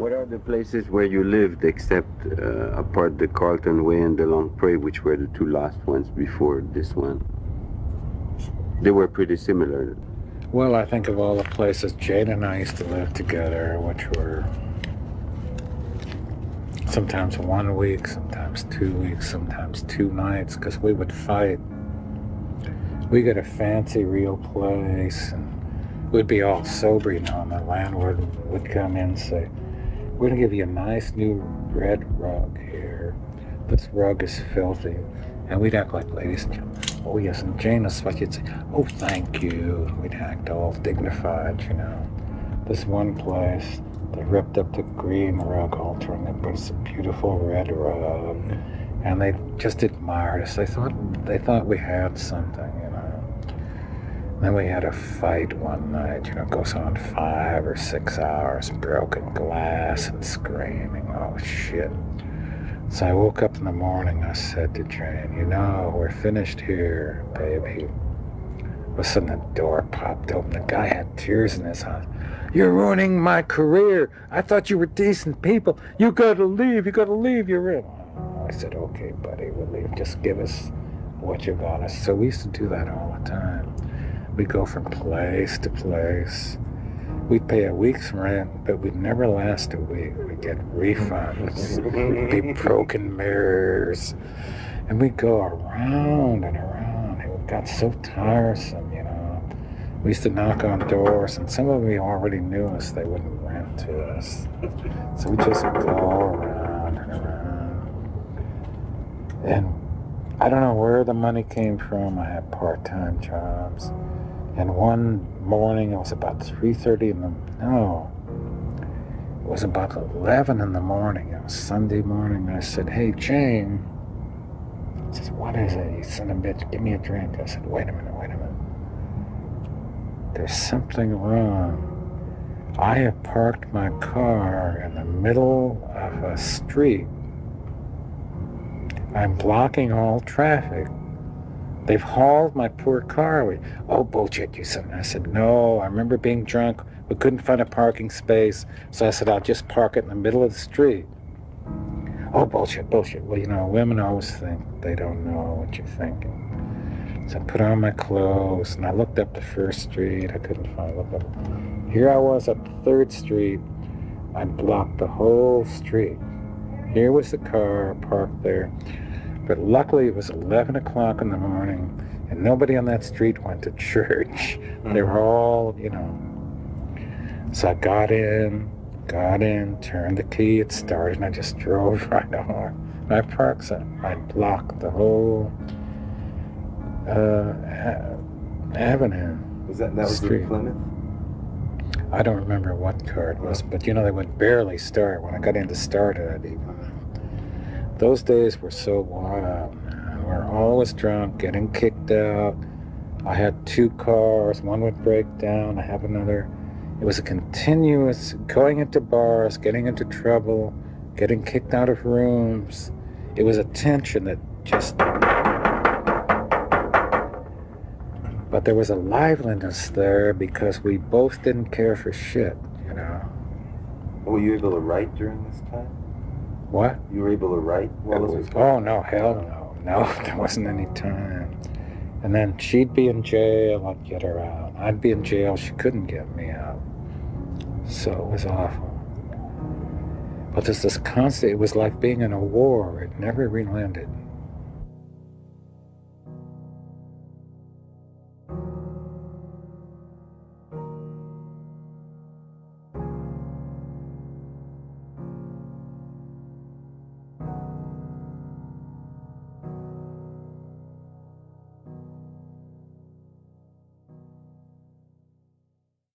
What are the places where you lived, except apart the Carlton Way and the Long Prairie, which were the two last ones before this one? They were pretty similar. Well, I think of all the places Jane and I used to live together, which were sometimes 1 week, sometimes 2 weeks, sometimes 2 nights, because we would fight. We got a fancy real place, and we'd be all sober, you know, and the landlord would come in and say, we're going to give you a nice new red rug here. This rug is filthy. And we'd act like ladies and gentlemen. Oh, yes, and Jane is what you'd say, oh, thank you. We'd act all dignified, you know. This one place, they ripped up the green rug altar and they put us a beautiful red rug. And they just admired us. They thought we had something, you know. Then we had a fight one night, you know, it goes on 5 or 6 hours, broken glass and screaming, oh shit. So I woke up in the morning, I said to Jane, you know, we're finished here, baby. All of a sudden the door popped open, the guy had tears in his eyes. You're ruining my career. I thought you were decent people. You gotta leave, you're in. I said, okay, buddy, we'll leave, just give us what you got us. So we used to do that all the time. We'd go from place to place. We'd pay a week's rent, but we'd never last a week. We'd get refunds. We'd be broken mirrors. And we'd go around and around. It got so tiresome, you know. We used to knock on doors, and some of them already knew us. They wouldn't rent to us. So we just go around and around. And I don't know where the money came from. I had part-time jobs. And one morning, it was about 3:30 it was about 11 in the morning. It was Sunday morning. I said, hey, Jane. She says, what is it? You son of a bitch, give me a drink. I said, wait a minute. There's something wrong. I have parked my car in the middle of a street. I'm blocking all traffic. They've hauled my poor car away. Oh, bullshit, you son. I said, no, I remember being drunk. We couldn't find a parking space. So I said, I'll just park it in the middle of the street. Oh, bullshit. Well, you know, women always think they don't know what you're thinking. So I put on my clothes, and I looked up the first street. I couldn't find it. Here I was up the 3rd street. I blocked the whole street. Here was the car parked there. But luckily, it was 11 o'clock in the morning, and nobody on that street went to church. They were all, you know. So I got in, turned the key, it started, and I just drove right on. And I parked, so I blocked the whole avenue. That was street. in Plymouth? I don't remember what car it was, but you know, they would barely start. When I got in to start it, I'd even... Those days were so wild. We were always drunk, getting kicked out. I had 2 cars. One would break down. I have another. It was a continuous going into bars, getting into trouble, getting kicked out of rooms. It was a tension that just... But there was a liveliness there because we both didn't care for shit, you know. Were you able to write during this time? What? You were able to write while this was going on? Oh, no, hell no. No, there wasn't any time. And then she'd be in jail, I'd get her out. I'd be in jail, she couldn't get me out. So it was awful. But there's this constant, it was like being in a war. It never relented.